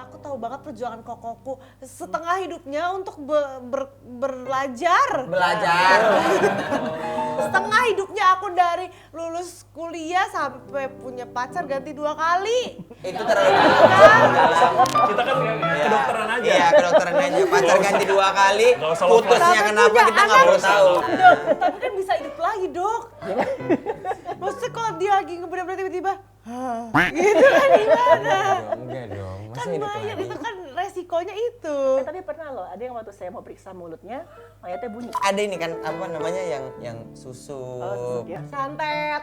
aku tahu banget perjuangan kokoku setengah hidupnya untuk belajar. Setengah hidupnya aku dari lulus kuliah sampai punya pacar ganti 2 kali. Itu terlalu banyak. Kita kan kedokteran aja. Iya, kedokteran aja. Pacar ganti 2 kali, Nggak usah lupa. putusnya kenapa kita nggak perlu tahu. Dok, tapi kan bisa hidup lagi, Dok. Maksudnya kalau dia lagi ngebener-bener tiba-tiba, gitu kan gimana? Enggak dong, Kan masa hidup banyak, lagi? itu kan resikonya itu. Tapi pernah loh, ada yang waktu saya mau periksa mulutnya, mayatnya bunyi. Ada ini kan apa namanya yang susu. Oh, ya. Santet.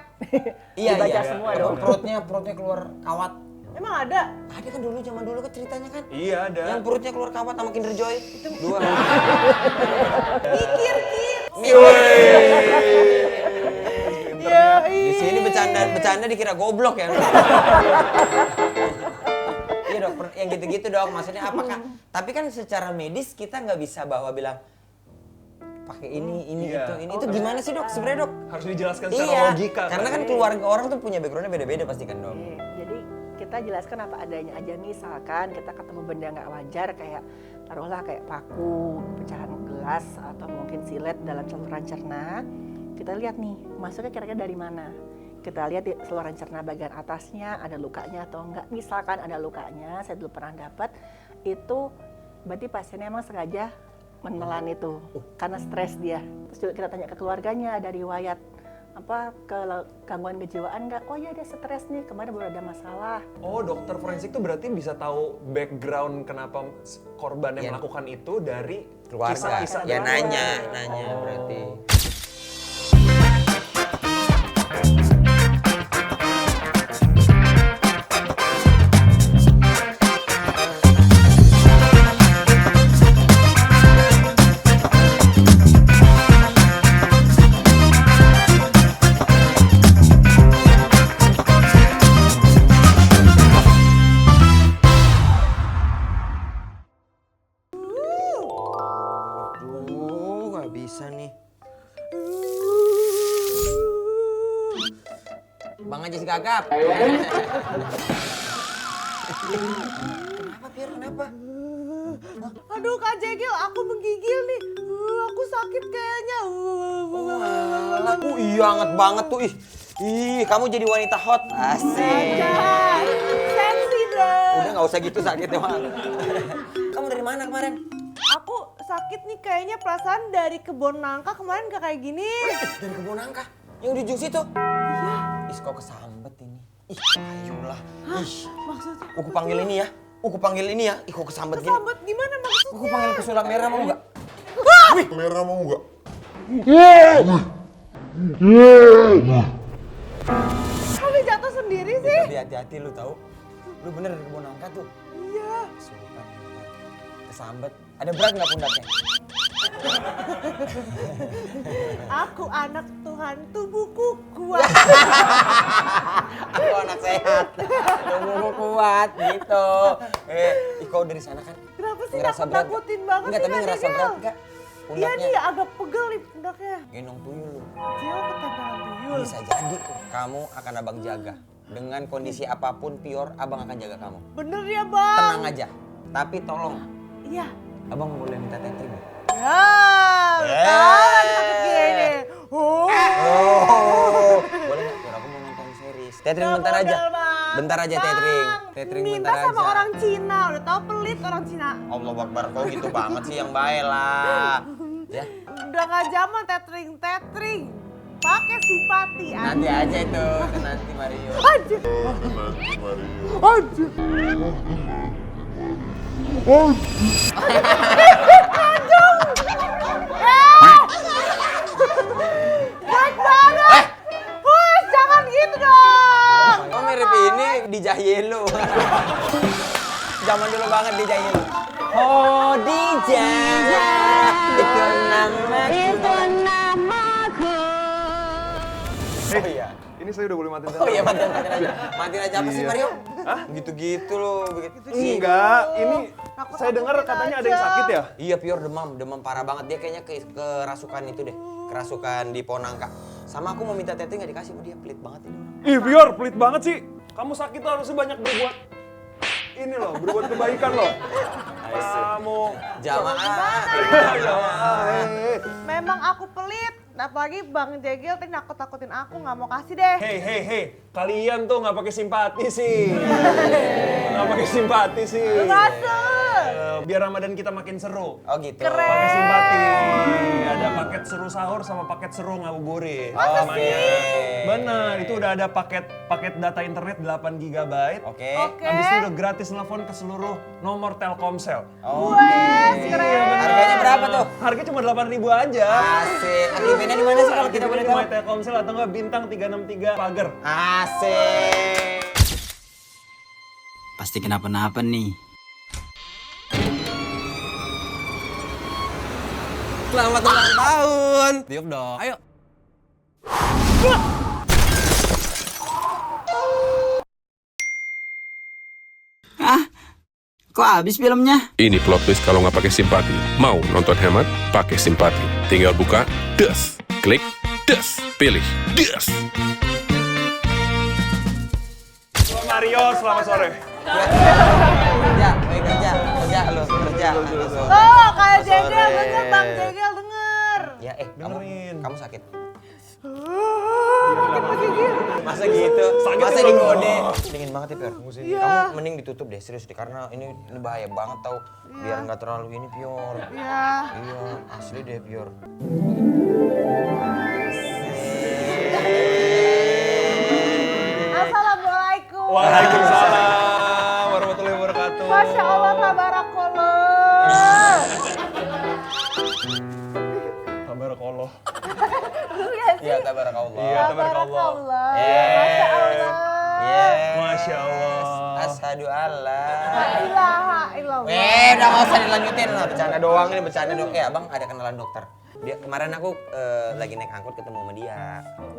Iya, Dibaca iya. semua Yang dong. Perutnya keluar kawat. Emang ada? Ada kan dulu zaman dulu kan ceritanya kan. Iya ada. Yang perutnya keluar kawat sama Kinder Joy. Itu 2. Mikir, Kir. Di sini bercanda dikira goblok ya. Iya dok, yang gitu-gitu dok. Maksudnya apakah? Tapi kan secara medis kita nggak bisa bilang pakai ini Iya. itu ini itu gimana sih dok sebenarnya dok? Harus dijelaskan secara Iya, logika. karena kan keluarga orang tuh punya backgroundnya beda-beda pasti kan dok. Jadi kita jelaskan apa adanya aja, misalkan kita ketemu benda nggak wajar kayak taruhlah kayak paku, pecahan gelas atau mungkin silet dalam saluran cerna, kita lihat nih masuknya kira-kira dari mana. Kita lihat di saluran cerna bagian atasnya ada lukanya atau enggak. Misalkan ada lukanya, saya dulu pernah dapat itu berarti pasiennya emang sengaja menelan itu karena stres dia. Terus juga kita tanya ke keluarganya, ada riwayat apa gangguan kejiwaan nggak? Oh ya dia stres nih, kemarin baru ada masalah. Oh, dokter forensik tuh berarti bisa tahu background kenapa korban yang Iya. melakukan itu dari Keluarga. kisah-kisah Ya keluarga. nanya berarti. Aduh, nggak bisa nih. Bang aja si gagap. Kenapa Pir? Kenapa? Aduh Kak Jegil, aku menggigil nih. Aku sakit kayaknya. Alah, iya hangat banget tuh. Ih, kamu jadi wanita hot. Asik. Sensi dong. Udah nggak usah gitu sakitnya mah. Kamu dari mana kemarin? Aku sakit nih kayaknya perasaan dari kebun nangka kemarin gak kayak gini. Dari kebun nangka. Yang di ujung situ. Iya. Ih, kok kesambet ini. Ih, ayolah. Ih. Maksudnya? Aku panggil ini ya. Aku panggil ini ya. Ih, kok kesambet gini. Kesambet gimana maksudnya? Aku panggil pesulap merah mau nggak? Merah mau nggak? Kali jatuh sendiri sih? Tapi hati-hati lu tahu. Lu bener dari kebun nangka tuh. Iya. Sultan. Kesambet. Ada berat nggak pundaknya? Aku anak Tuhan, tubuhku kuat. Aku anak sehat. Tubuhku kuat gitu. Ih, kau dari sana kan? Kenapa sih Ngerasa berat nggak? nakut-nakutin banget Enggak, sih tapi Kak ngerasa Jegil? berat nggak? Iya Pundaknya. nih agak pegel nih pundaknya. Gendong tuyul lu. Dia ketempelan tuyul. Bisa jadi tuh. Kamu akan abang jaga. Dengan kondisi apapun Pior, abang akan jaga kamu. Bener ya bang? Tenang aja. Tapi tolong, Iya. abang boleh minta tethering nggak? Ya, tahu lagi sakit gini. Oh, boleh nggak? Pior, aku mau nonton series. Tethering Nggak bentar aja. modal, Bang. Bentar aja Bang, tethering. Tethering minta bentar sama aja. orang Cina, udah tau pelit orang Cina. Allah Akbar, kau gitu banget sih yang baik lah. Ya, Udah gak zaman tethering. Pakai simpati. nanti aja itu, nanti Mario. Anjir. Baik banget. Hush, jangan gitu dong. Kau mirip ini di Jahielu. Zaman dulu banget di Jahielu. Oh, Dija. Itu namaku. Oh iya. Ini saya udah boleh matiin Oh iya, matiin aja. Matiin aja apa sih Mario? Hah? Gitu-gitu loh. Enggak, ini Aku saya dengar takutin katanya ada aja. yang sakit ya? Iya, Pior demam parah banget. Dia kayaknya kerasukan itu deh. Kerasukan di pohon nangka. Sama aku mau minta tethering nggak dikasih sama dia, pelit banget ini. Ih, Pior, pelit banget sih. Kamu sakit tuh harusnya banyak berbuat ini loh, berbuat kebaikan loh. Kamu Jamaah. Memang aku pelit. Apalagi Bang Jegel tadi nakut-nakutin aku, nggak mau kasih deh. Hei, kalian tuh nggak pakai simpati sih. Nggak pakai simpati sih. Biar Ramadan kita makin seru. Oh gitu. Pakai simpati. Ada paket seru sahur sama paket seru ngabuburit. Masa namanya. sih? Bener, itu udah ada paket data internet 8 GB. Oke. Habis itu udah gratis telepon ke seluruh nomor Telkomsel. Oke. Harganya berapa tuh? Harganya cuma 8.000 aja. Asik. Aktifnya di mana sih kalau kita boleh tahu? My Telkomsel atau enggak bintang 363 pagar. Asik. Pasti kenapa-napa nih. Selamat ulang tahun. Tiup dong. Ayo. Ah, kok habis filmnya? Ini plot twist kalau nggak pakai simpati. Mau nonton hemat? Pakai simpati. Tinggal buka, das. Klik, das. Pilih, das. Mario, selamat sore. Kerja, kerja lo, kerja. Tuh, kayak Jegel denger, Bang Jegel denger. Ya, Dengerin. kamu sakit. Gigil. Masa gitu? Sakit Masa itu digode? Dingin banget ya, Pior. Iya. Kamu mending ditutup deh, serius deh. Karena ini bahaya banget tau. Biar nggak terlalu ini, Pior. Iya. Iya, asli deh, Pior. Assalamualaikum. Waalaikumsalam warahmatullahi wabarakatuh. Masya Allah, tabarakallah. Tabarakallah. Iya, tabarakallah. Iya, tabarakallah. Masya Allah. Iya. Masya Allah. Asyhadu alla. La ilaha illallah. Udah nggak usah dilanjutin lah, bercanda doang ini, bercanda doang. Ya, Bang, ada kenalan dokter. Dia kemarin aku lagi naik angkot ketemu sama dia.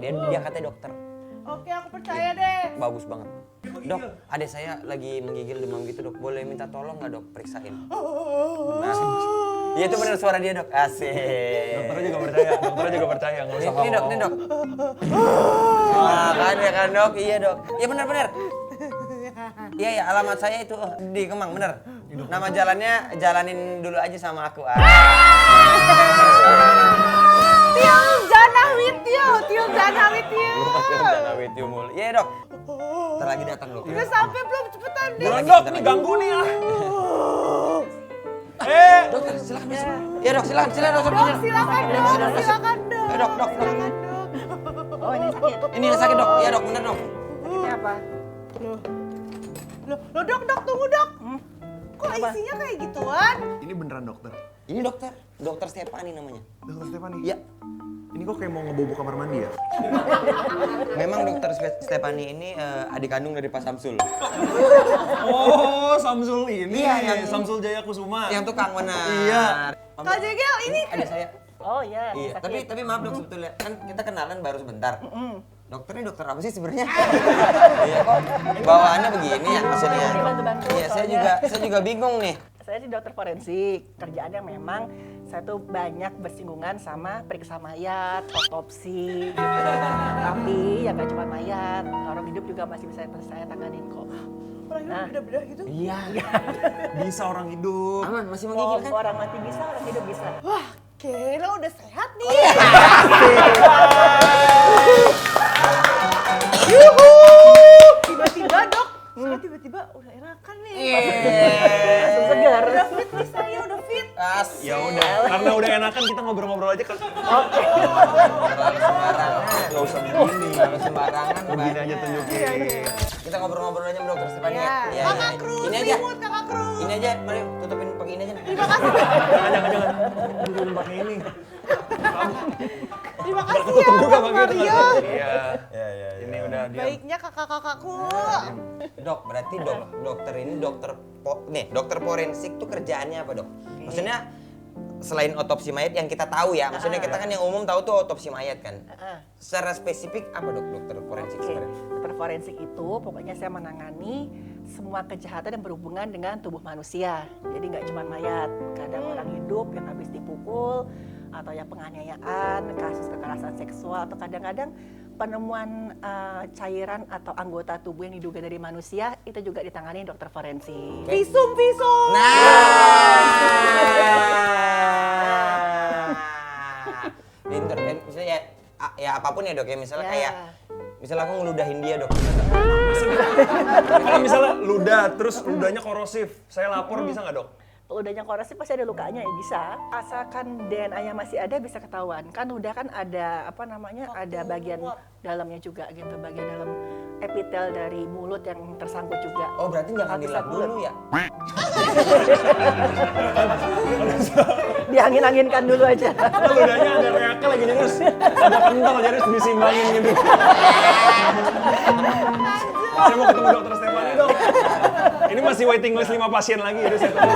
Dia katanya dokter. Oke, aku percaya deh. Bagus banget. Dok, adik saya lagi menggigil demam gitu, Dok. Boleh minta tolong nggak, Dok? Periksain. Nah, iya itu benar suara dia, Dok. Asik. Dokternya juga percaya, nggak usah Ini, Dok, ini, Dok. Wah, kan ya kan, Dok? Iya, Dok. Iya benar. Iya, ya, alamat saya itu di Kemang, bener. Nama jalannya jalanin dulu aja sama aku. Til Jana with you, Til Jana with you. mulu. Iya, Dok. Ntar lagi datang, Dok. Udah sampai belum, cepetan deh. Bulan dok, nih ganggu nih ah. Dok, silakan masuk. Iya, Dok, silakan, Dok. Dok, silakan dok, silakan dok. Dok, Dok. Silakan dok. Oh ini sakit. Ini yang sakit, Dok. Iya, Dok, bener, Dok. Sakitnya apa? Loh, dok, tunggu dok. Kok isinya kayak gituan? Ini beneran dokter? Ini dokter, Dokter Stefani namanya. Dokter Stefani? Iya. Ini kok kayak mau ngebobo kamar mandi ya? Memang Dokter Stefani ini adik kandung dari Pak Samsul. Oh, Samsul ini. Iya, yang- Samsul Jaya Kusuma. Yang tukang benar. Iya. Kak Jegel ini Ada saya. Oh iya, Iya, sakit. tapi maaf, Dok, sebetulnya kan kita kenalan baru sebentar. Dokternya dokter apa sih sebenarnya? Iya kok bawaannya begini ya maksudnya. Bantu-bantu, Iya, saya juga bingung nih. Saya sih dokter forensik. Kerjaannya memang saya tuh banyak bersinggungan sama periksa mayat, otopsi, gitu. Tapi ya nggak cuma mayat, orang hidup juga masih bisa saya tanganin kok. orang hidup beda-beda gitu. Iya. Bisa orang hidup. Aman, masih Oh, menggigil kan? orang mati bisa, orang hidup bisa. Wah, kira udah sehat nih. Yuhu! Tiba-tiba dok, saya tiba-tiba udah enakan nih. Langsung segar. Udah fit nih saya, udah fit. Asik. Ya udah, karena udah enakan kita ngobrol-ngobrol aja kan. Terlalu sembarangan. Gak usah begini. Terlalu sembarangan. Begini Mbak. aja tunjukin. Kita ngobrol-ngobrol aja sama Dokter Stefani ya. Ya. Kakak Cruz, Ini aja. ribut Kakak Cruz. Ini aja, mari tutupin pakai ini aja. Terima kasih. Jangan. Belum pakai ini. Terima kasih ya, Tutup juga Bang pakai itu Mario. kan. Iya. Ini udah diam. Baiknya kakak-kakakku. Dok, berarti dokter ini dokter forensik tuh kerjaannya apa, Dok? Maksudnya selain otopsi mayat yang kita tahu ya, maksudnya kita kan yang umum tahu tuh otopsi mayat kan. Secara spesifik apa, Dok, dokter forensik Oke, sebenarnya? dokter forensik itu pokoknya saya menangani semua kejahatan yang berhubungan dengan tubuh manusia. Jadi nggak cuma mayat, kadang orang hidup yang habis dipukul, atau yang penganiayaan, kasus kekerasan seksual, atau kadang-kadang penemuan cairan atau anggota tubuh yang diduga dari manusia itu juga ditangani dokter forensik. Visum. Pinter kan, misalnya ya apapun ya dok ya, misalnya kayak misalnya aku ngeludahin dia dok. Kalau misalnya ludah, terus ludahnya korosif, saya lapor bisa nggak dok? Kalau ludahnya korosif pasti ada lukanya ya bisa. Asalkan DNA-nya masih ada bisa ketahuan. Kan ludah kan ada ada bagian dalamnya juga gitu, bagian dalam epitel dari mulut yang tersangkut juga. Oh berarti jangan Lapisan dilap mulut. dulu ya? Diangin-anginkan dulu aja. Ludahnya ada reaknya lagi terus ada kental jadi harus disimbangin gitu. Saya mau ketemu dokter Stefani dok. Ini masih waiting list 5 pasien lagi jadi saya tunggu.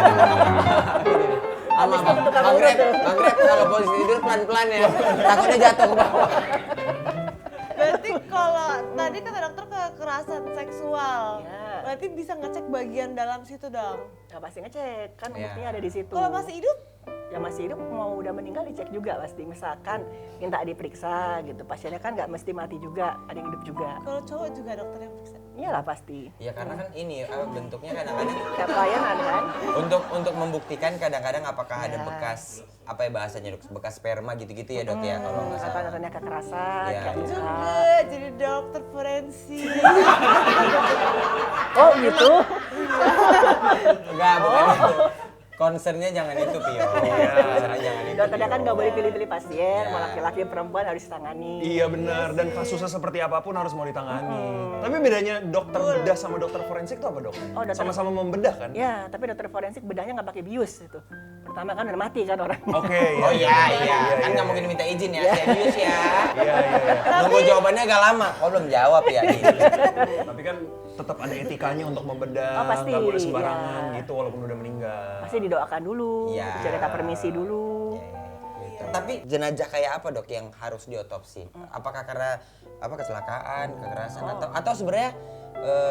Bang Grab kalau posisi tidur pelan-pelan ya, takutnya jatuh ke bawah. Berarti kalau tadi kata dokter kekerasan seksual, Ya. berarti bisa ngecek bagian dalam situ dong. Nggak pasti ngecek, kan Ya. buktinya ada di situ. Kalau masih hidup, Ya masih hidup mau udah meninggal dicek juga pasti. Misalkan minta diperiksa gitu, pasiennya kan nggak mesti mati juga, ada yang hidup juga. kalau cowok juga dokter yang periksa. Iyalah pasti. Ya karena kan ini bentuknya kadang-kadang Kayak pelayanan kan. untuk membuktikan kadang-kadang apakah ada bekas apa ya bahasanya dok, bekas sperma gitu-gitu ya dok ya kalau nggak Atau salah. katanya kekerasan, Ya. kayak luka. Juga jadi dokter forensik. Oh gitu? Enggak, bukan itu. Concernnya jangan itu Pio. Concernnya jangan itu. Dokternya kan Pio. nggak boleh pilih-pilih pasien, Ya. mau laki-laki perempuan harus ditangani. Iya benar, dan kasusnya seperti apapun harus mau ditangani. Tapi bedanya dokter bedah sama dokter forensik itu apa dok? Oh, dokter- Sama-sama membedah kan? Ya, tapi dokter forensik bedahnya nggak pakai bius itu. Pertama kan udah mati kan orang. Oke, Oh iya, kan nggak mungkin minta izin ya, serius ya. Iya. Nunggu jawabannya agak lama, kok belum jawab ya. Gitu. Tapi kan tetap ada etikanya untuk membedah, Oh, pasti, nggak boleh sembarangan ya. gitu walaupun udah meninggal. Pasti didoakan dulu, Iya. cerita permisi dulu. Gitu. Tapi jenazah kayak apa dok yang harus diotopsi? Apakah karena kecelakaan, kekerasan atau sebenarnya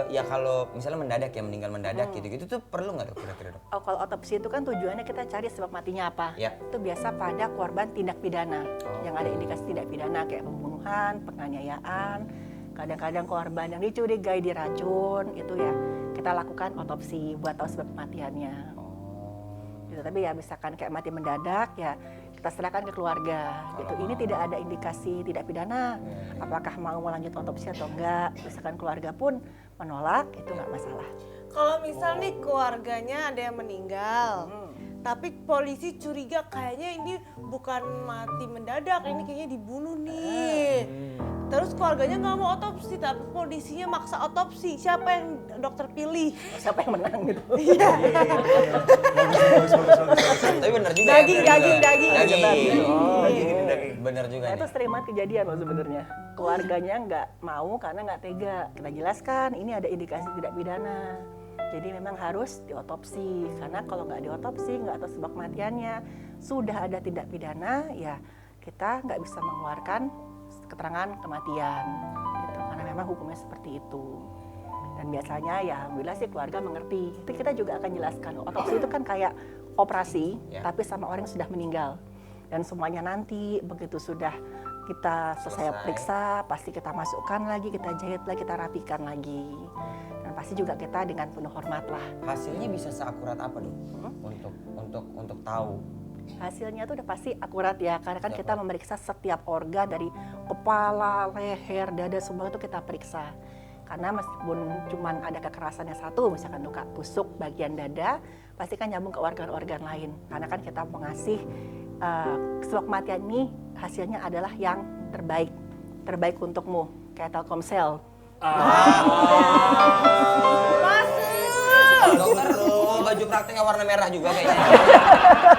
ya kalau misalnya mendadak ya meninggal mendadak gitu-gitu tuh perlu nggak dok kira-kira dok? Oh, kalau otopsi itu kan tujuannya kita cari sebab matinya apa. Ya. Itu biasa pada korban tindak pidana. Yang ada indikasi tindak pidana kayak pembunuhan, penganiayaan. Kadang-kadang korban yang dicurigai diracun, itu ya kita lakukan otopsi buat tahu sebab kematiannya. Gitu. Tapi ya misalkan kayak mati mendadak ya kita serahkan ke keluarga. Gitu. Ini tidak ada indikasi tidak pidana. Apakah mau melanjut otopsi atau enggak? Misalkan keluarga pun menolak, itu nggak masalah. Kalau misal nih keluarganya ada yang meninggal, tapi polisi curiga kayaknya ini bukan mati mendadak, ini kayaknya dibunuh nih. Terus keluarganya nggak mau otopsi, tapi polisinya maksa otopsi. Siapa yang dokter pilih? Siapa yang menang gitu? Bagus. Tapi benar juga Daging, ya. benar daging, juga. daging. Daging. Oh, Daging. Benar juga Nah, nih. itu sering banget kejadian loh sebenarnya. Keluarganya nggak mau karena nggak tega. Kita jelaskan ini ada indikasi tidak pidana. Jadi memang harus diotopsi. Karena kalau nggak diotopsi, nggak tahu sebab kematiannya, sudah ada tindak pidana, ya kita nggak bisa mengeluarkan keterangan kematian. Gitu. Karena memang hukumnya seperti itu. Dan biasanya ya alhamdulillah sih keluarga mengerti. Itu kita juga akan jelaskan. Otopsi itu kan kayak operasi, Ya. tapi sama orang yang sudah meninggal. Dan semuanya nanti begitu sudah kita selesai periksa, pasti kita masukkan lagi, kita jahit lagi, kita rapikan lagi. Dan pasti juga kita dengan penuh hormat lah. Hasilnya bisa seakurat apa dok? Untuk tahu. Hasilnya tuh udah pasti akurat ya, karena kan kita memeriksa setiap organ dari kepala, leher, dada, semua itu kita periksa. Karena meskipun cuma ada kekerasannya satu, misalkan luka tusuk bagian dada, pasti kan nyambung ke organ-organ lain. Karena kan kita mau ngasih sebab kematian ini hasilnya adalah yang terbaik untukmu, kayak Telkomsel. Dokter baju prakteknya warna merah juga kayaknya.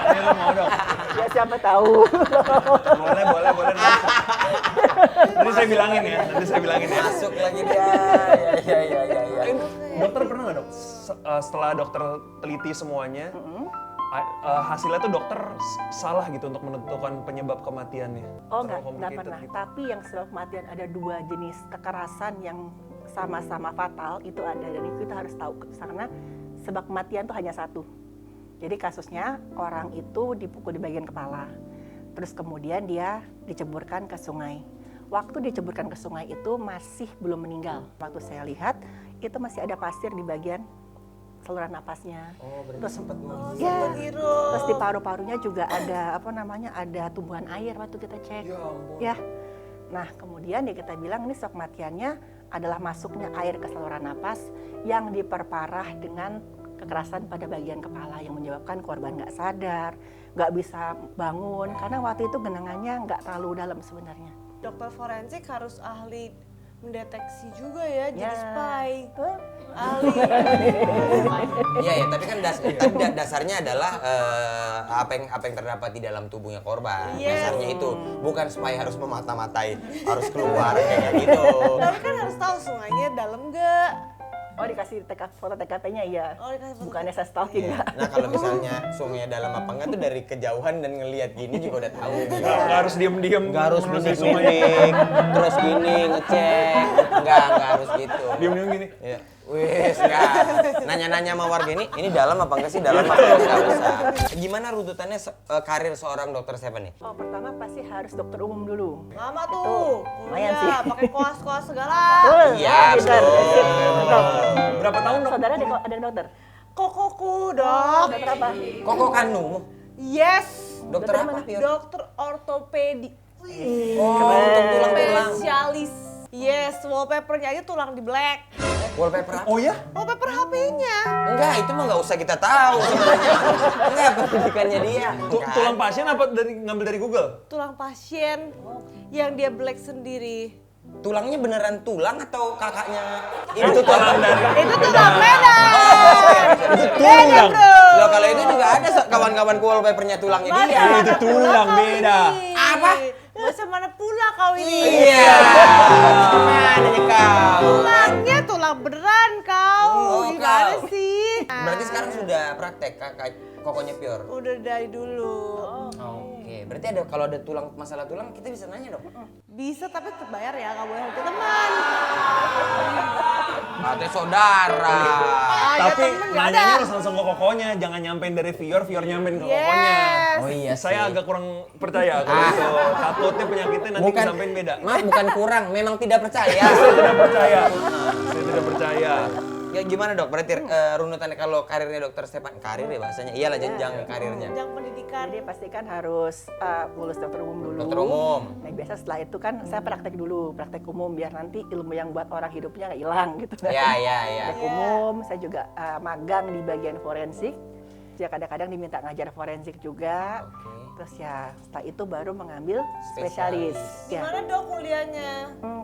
Ini lo mau dok? Ya siapa tahu. Boleh. Nanti saya bilangin ya. Masuk lagi dia. Ya. Dokter pernah nggak dok? Setelah dokter teliti semuanya, hasilnya tuh dokter salah gitu untuk menentukan penyebab kematiannya. Oh Terlalu nggak complicated pernah. gitu. Tapi yang sebab kematian ada 2 jenis kekerasan yang sama-sama fatal itu ada, dan itu kita harus tahu karena sebab kematian tuh hanya satu. Jadi kasusnya orang itu dipukul di bagian kepala, terus kemudian dia diceburkan ke sungai. waktu diceburkan ke sungai itu masih belum meninggal. Waktu saya lihat itu masih ada pasir di bagian saluran napasnya. Terus sempat terus di paru-parunya juga ada ada tumbuhan air waktu kita cek. Ya. Nah, kemudian ya kita bilang ini shock matiannya adalah masuknya air ke saluran napas yang diperparah dengan kekerasan pada bagian kepala yang menyebabkan korban nggak sadar, nggak bisa bangun karena waktu itu genangannya nggak terlalu dalam sebenarnya. Dokter forensik harus ahli mendeteksi juga ya, jadi spy. Ahli. Iya ya, tapi kan dasarnya adalah apa yang terdapat di dalam tubuhnya korban. Dasarnya itu bukan supaya harus memata-matai, harus keluar kayak gitu. Tapi kan harus tahu sungainya dalam nggak. Oh, dikasih foto TKP-nya iya. Oh, dikasih foto. Bukannya saya stalking ya. Nah, kalau misalnya sungainya dalam apa enggak tuh dari kejauhan dan ngelihat gini juga udah tahu. Nggak harus diem-diem. Nggak harus menuju bidik-bidik, terus gini ngecek. Nggak harus gitu. Diem-diem gini. Iya. Wis, enggak. Nanya-nanya sama warga ini dalam apa enggak sih? Dalam apa enggak usah. Gimana runtutannya karir seorang dokter Stefan nih? Oh, pertama pasti harus dokter umum dulu. Lama tuh. lumayan sih. Pakai koas-koas segala. Iya, betul. Berapa tahun dok? Saudara ada dokter? Kokoku, Dok. Dokter apa? Koko kandungmu? Yes. Dokter apa, Pior? Dokter ortopedi. Oh, untuk tulang-tulang. Spesialis. Yes, wallpapernya aja tulang di black. Wallpaper apa? Oh ya? Wallpaper HP-nya. Enggak, itu mah nggak usah kita tahu sebenarnya. Enggak, pendidikannya dia. Tulang pasien apa ngambil dari Google? Tulang pasien yang dia black sendiri. Tulangnya beneran tulang atau kakaknya? Itu tulang dari. Itu tulang beda. Itu tulang. Loh, kalau itu juga ada kawan-kawanku wallpapernya tulangnya dia. Itu tulang beda. Apa? Masa mana pula kau ini? Iya. Mana kau? Tulangnya tulang beneran kau. Oh, Gimana kau. sih? Berarti sekarang sudah praktek kakak kokonya Pior? Udah dari dulu. Oke, berarti kalau ada masalah tulang kita bisa nanya dong? Bisa tapi terbayar ya, gak boleh ke teman. Katanya saudara. Tapi temen nggak nanyanya ada. harus langsung ke kokonya, jangan nyampein dari Fior nyampein ke kokonya. Yes. Oh iya sih. Saya agak kurang percaya kalau itu. Takutnya penyakitnya nanti kesampein beda. Maaf, bukan kurang, memang tidak percaya. Saya tidak percaya. Saya tidak percaya. Ya gimana dok? Berarti runutannya kalau karirnya dokter Stefan, karir ya bahasanya? Iyalah jenjang karirnya. Jenjang pendidikan. Jadi pastikan harus lulus dokter umum dulu. Dokter umum. Nah biasa setelah itu kan saya praktek dulu, praktek umum biar nanti ilmu yang buat orang hidupnya nggak hilang gitu. Ya. Praktek umum, saya juga magang di bagian forensik. Ya kadang-kadang diminta ngajar forensik juga. Terus ya setelah itu baru mengambil spesialis. Ya. Gimana dok kuliahnya?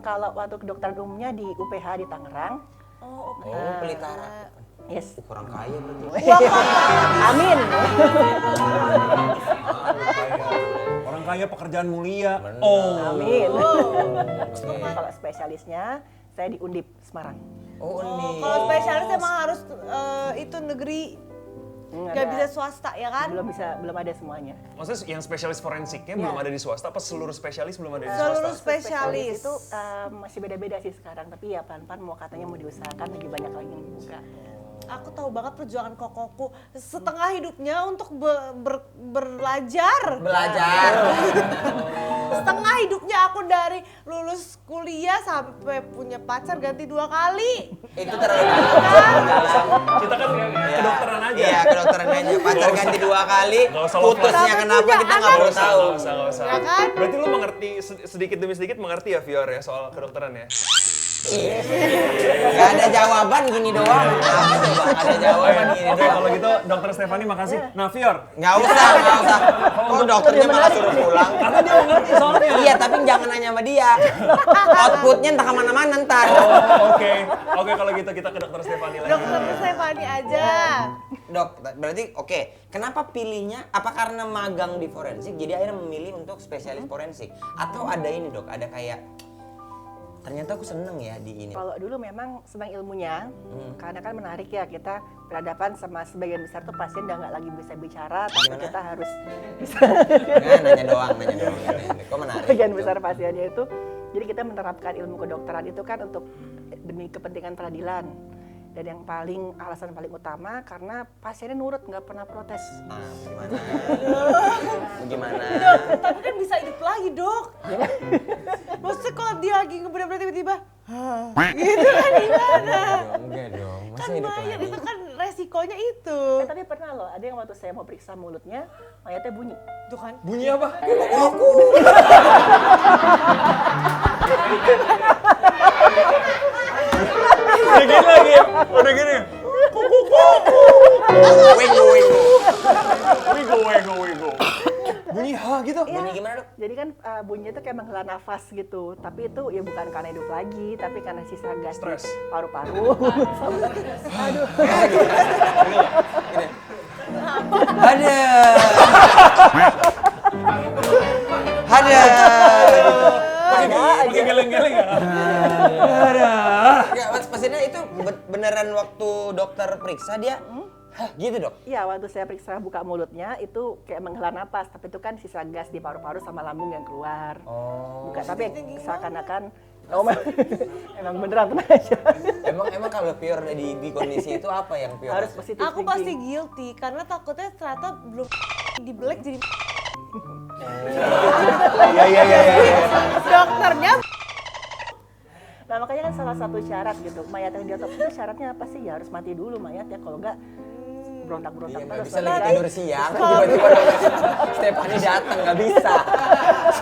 Kalau waktu kedokteran umumnya di UPH di Tangerang. Oh, oke. Oh, pelitara. Yes. Kurang kaya berarti. Amin. Orang kaya pekerjaan mulia. Bener. Oh. Amin. Kalau spesialisnya saya di Undip Semarang. Oh, ini. Kalau spesialis emang harus itu negeri, nggak Ada. bisa swasta ya kan? Belum ada semuanya. Maksudnya yang spesialis forensiknya belum ada di swasta, apa seluruh spesialis belum ada di Seluruh swasta? spesialis. itu masih beda-beda sih sekarang, tapi ya pelan-pelan mau katanya mau diusahakan lagi banyak lagi yang dibuka. Aku tahu banget perjuangan kokoku setengah hidupnya untuk belajar. Belajar. Setengah hidupnya aku dari lulus kuliah sampai punya pacar ganti 2 kali. Itu terlalu Kita kan kedokteran aja. Iya, kedokteran aja. Pacar ganti 2 kali, Nggak usah love putusnya life. kenapa Punya kita nggak anak. perlu tahu. Nggak usah. Ya kan? Berarti lu mengerti sedikit demi sedikit mengerti ya Fior ya soal kedokteran ya? Gak ada jawaban gini doang. Ada jawaban gini Oke, doang. kalau gitu Dokter Stefani makasih. Nah Fior, Nggak usah. Oh, dokternya malah suruh pulang. karena dia mengerti soalnya. Iya, tapi jangan nanya sama dia. Outputnya entah kemana-mana ntar. Oke, kalau gitu kita ke Dokter Stefani lagi. Dokter Stefani aja. Dok, berarti oke. Kenapa pilihnya? Apa karena magang di forensik jadi akhirnya memilih untuk spesialis forensik? Atau ada ini dok, ada kayak ternyata aku seneng ya di ini. Kalau dulu memang senang ilmunya, karena kan menarik ya kita berhadapan sama sebagian besar tuh pasien udah nggak lagi bisa bicara, tapi Gimana? kita harus bisa. Nah, nanya doang. Kok menarik? Sebagian gitu? besar pasiennya itu, jadi kita menerapkan ilmu kedokteran itu kan untuk demi kepentingan peradilan. Dan yang alasan paling utama karena pasiennya nurut, nggak pernah protes. Gimana? Bagaimana? Dok, tapi kan bisa hidup lagi, Dok. Maksudnya kalau dia lagi ngebener-bener tiba-tiba, gitu kan gimana? Enggak dong, masa Kan hidup mayat lagi? itu kan resikonya itu. Tapi pernah loh, ada yang waktu saya mau periksa mulutnya, mayatnya bunyi. Tuh kan. Bunyi apa? Udah gini lagi ya? Udah gini ya? Wigo. Bunyi ha gitu? Bunyi gimana dok? Jadi kan bunyinya itu kayak menghela nafas gitu. Tapi itu ya bukan karena hidup lagi, tapi karena sisa gas Stres. di paru-paru. Aduh. Ada. Ada. Pakai geleng-geleng ya? Enggak, maksudnya itu beneran waktu dokter periksa dia, hah gitu dok? Iya, waktu saya periksa buka mulutnya itu kayak menghela napas, tapi itu kan sisa gas di paru-paru sama lambung yang keluar. Oh. Bukan, tapi seakan-akan emang beneran tenang aja. Emang kalau pure di kondisi itu apa yang pure? Harus positif Aku pasti thinking. guilty karena takutnya ternyata belum di black jadi Iya. dokternya. Nah makanya kan salah satu syarat gitu, mayat yang diotopsi itu syaratnya apa sih? Ya harus mati dulu mayat ya, kalau enggak berontak-berontak Iya, nggak terus. bisa lagi tidur siang, tiba-tiba Stefani datang, nggak bisa.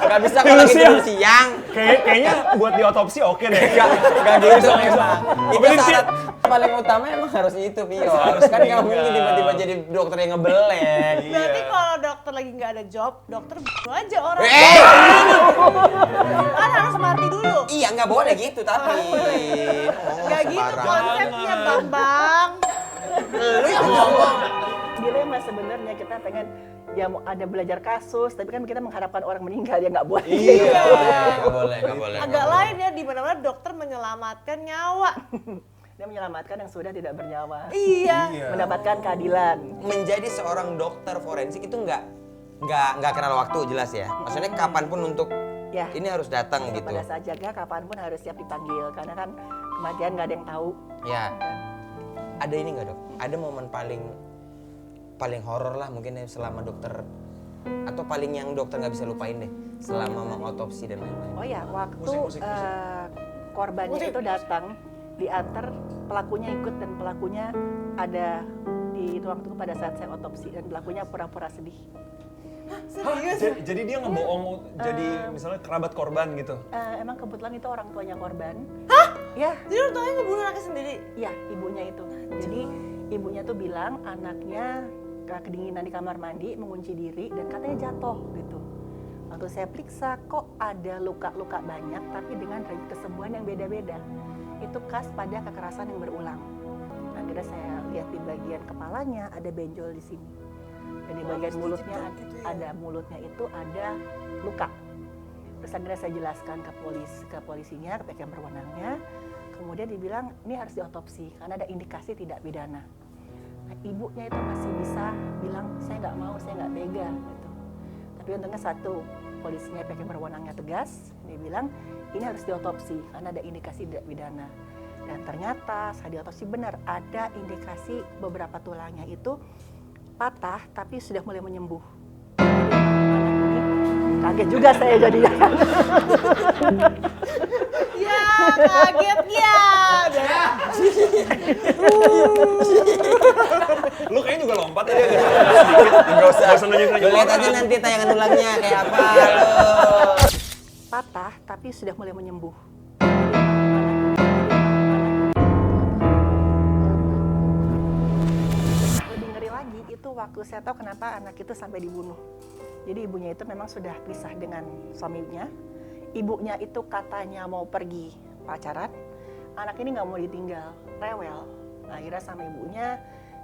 Nggak bisa kalau lagi tidur siang. Kayaknya buat diotopsi oke deh. Nggak gitu emang. Itu Berhenti. syarat paling utama emang harus itu, Pio. Kan nggak mungkin tiba-tiba jadi dokter yang ngebelek. Berarti kalau dokter lagi nggak ada job, dokter bunuh aja orang. Kan harus mati dulu. Iya, nggak boleh gitu tapi. Nggak gitu konsepnya, Bambang. Lu yang ngomong. Dilema sebenarnya, kita pengen ya mau ada belajar kasus, tapi kan kita mengharapkan orang meninggal ya nggak boleh. Iya. Nggak boleh. Agak lain ya, di mana-mana dokter menyelamatkan nyawa. Dia menyelamatkan yang sudah tidak bernyawa, Iya. mendapatkan keadilan. Menjadi seorang dokter forensik itu nggak kenal waktu jelas ya. Maksudnya kapanpun untuk Ya. ini harus datang gitu. Pada saat jaga kapanpun harus siap dipanggil, karena kan kematian nggak ada yang tahu. Ya. Ada ini nggak dok? Ada momen paling horor lah mungkin ya selama dokter, atau paling yang dokter nggak bisa lupain deh selama mengotopsi dan lain-lain. Oh ya, waktu Musik. korbannya itu datang, diantar, pelakunya ikut dan pelakunya ada di ruang tunggu pada saat saya otopsi dan pelakunya pura-pura sedih. Serius? Jadi dia ngebohong jadi misalnya kerabat korban gitu. Emang kebetulan itu orang tuanya korban. Hah? Ya, Jadi orang tuanya ngebunuh anaknya sendiri? iya ibunya itu. Jadi ibunya tuh bilang anaknya kedinginan di kamar mandi, mengunci diri dan katanya jatuh gitu. Waktu saya periksa kok ada luka-luka banyak tapi dengan rate kesembuhan yang beda-beda. Itu khas pada kekerasan yang berulang. Akhirnya saya lihat di bagian kepalanya ada benjol di sini. Dan di bagian mulutnya mulutnya itu ada luka. Terus akhirnya saya jelaskan ke polisinya, ke pihak yang berwenangnya. Kemudian dibilang ini harus diotopsi karena ada indikasi tidak pidana. Nah, ibunya itu masih bisa bilang saya nggak mau, saya nggak tega gitu. Tapi untungnya satu, polisinya pihak yang berwenangnya tegas, dia bilang ini harus diotopsi karena ada indikasi tidak pidana. Dan ternyata saat diotopsi benar ada indikasi beberapa tulangnya itu patah tapi sudah mulai menyembuh. Jadi anak ini kaget juga saya jadinya. Ya, kaget ya. Lu kayaknya juga lompat ya. Enggak usah nanya-nanya. Lu lihat aja nanti tayangan ulangnya kayak apa lo. Patah tapi sudah mulai menyembuh. Lebih ngeri lagi itu waktu saya tahu kenapa anak itu sampai dibunuh. Jadi ibunya itu memang sudah pisah dengan suaminya. Ibunya itu katanya mau pergi pacaran, anak ini nggak mau ditinggal, rewel. Akhirnya sama ibunya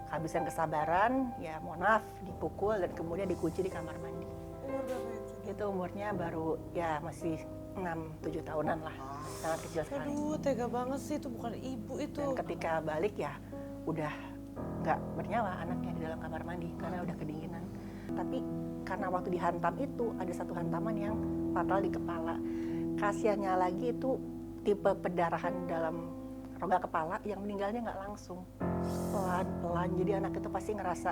kehabisan kesabaran, ya mohon maaf dipukul dan kemudian dikunci di kamar mandi. Umur berapa itu? Itu umurnya baru ya masih 6-7 tahunan lah, sangat kecil sekali. Aduh, tega banget sih, itu bukan ibu itu. Dan ketika balik ya udah nggak bernyawa anaknya di dalam kamar mandi karena udah kedinginan. Tapi karena waktu dihantam itu ada satu hantaman yang fatal di kepala. Kasiannya lagi itu tipe pendarahan dalam rongga kepala yang meninggalnya nggak langsung, pelan-pelan. Jadi anak itu pasti ngerasa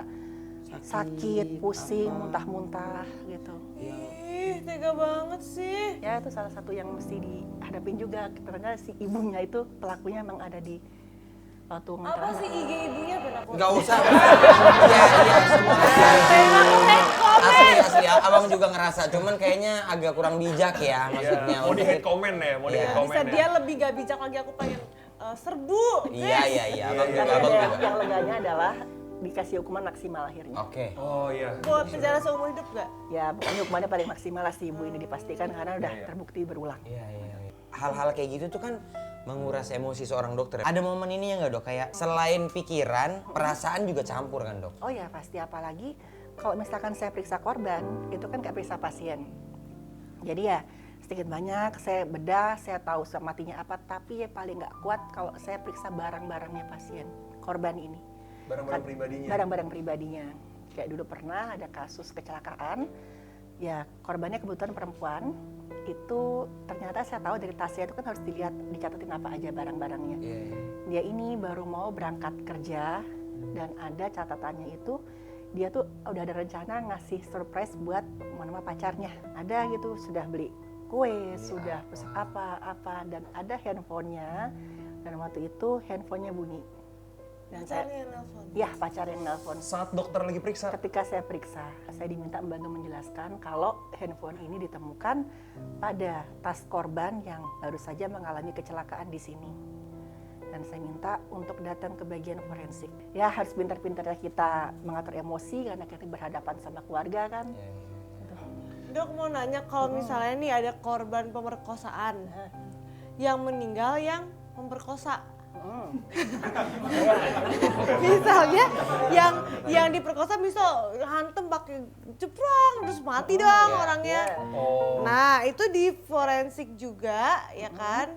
sakit, pusing, muntah-muntah gitu. Ih, tega banget sih. Ya itu salah satu yang mesti dihadapin juga. Ternyata si ibunya itu pelakunya emang ada di waktu Apa ngajar sih IG ibunya pengen aku? Nggak usah. Iya semua. Asli ya. Abang juga ngerasa. Cuman kayaknya agak kurang bijak ya maksudnya. Mau di hate comment ya, mau di hate Iya. comment Bisa ya. dia lebih gak bijak lagi, aku pengen serbu. Iya. Abang juga. Tapi Abang ada juga. yang leganya adalah dikasih hukuman maksimal akhirnya. Oke. Oh iya. Buat penjara seumur hidup gak? Ya pokoknya hukumannya paling maksimal lah si ibu ini dipastikan karena udah Iya. terbukti berulang. Iya. Hal-hal kayak gitu tuh kan menguras emosi seorang dokter. Ada momen ini ya nggak dok? Kayak selain pikiran, perasaan juga campur kan dok? Oh ya pasti, apalagi kalau misalkan saya periksa korban, itu kan kayak periksa pasien. Jadi ya sedikit banyak saya bedah, saya tahu matinya apa, tapi ya paling nggak kuat kalau saya periksa barang-barangnya pasien, korban ini. Barang-barang pribadinya. Barang-barang pribadinya. Kayak dulu pernah ada kasus kecelakaan, ya korbannya kebetulan perempuan, itu ternyata saya tahu dari tasnya itu kan harus dilihat, dicatatin apa aja barang-barangnya. Iya. Dia ini baru mau berangkat kerja dan ada catatannya itu dia tuh udah ada rencana ngasih surprise buat nama pacarnya. Ada gitu, sudah beli kue, sudah pesan apa dan ada handphonenya dan waktu itu handphonenya bunyi. Dan Pacarnya yang nelfon. ya pacar yang nelpon. Saat dokter lagi periksa. Ketika saya periksa, saya diminta membantu menjelaskan kalau handphone ini ditemukan pada tas korban yang baru saja mengalami kecelakaan di sini. Dan saya minta untuk datang ke bagian forensik. Ya harus pintar-pintar kita mengatur emosi karena kita berhadapan sama keluarga kan. Dok mau nanya kalau misalnya nih ada korban pemerkosaan yang meninggal yang memperkosa. Misalnya yang diperkosa bisa hantem pakai jeprang terus mati dong orangnya. Oh. Nah itu di forensik juga ya kan.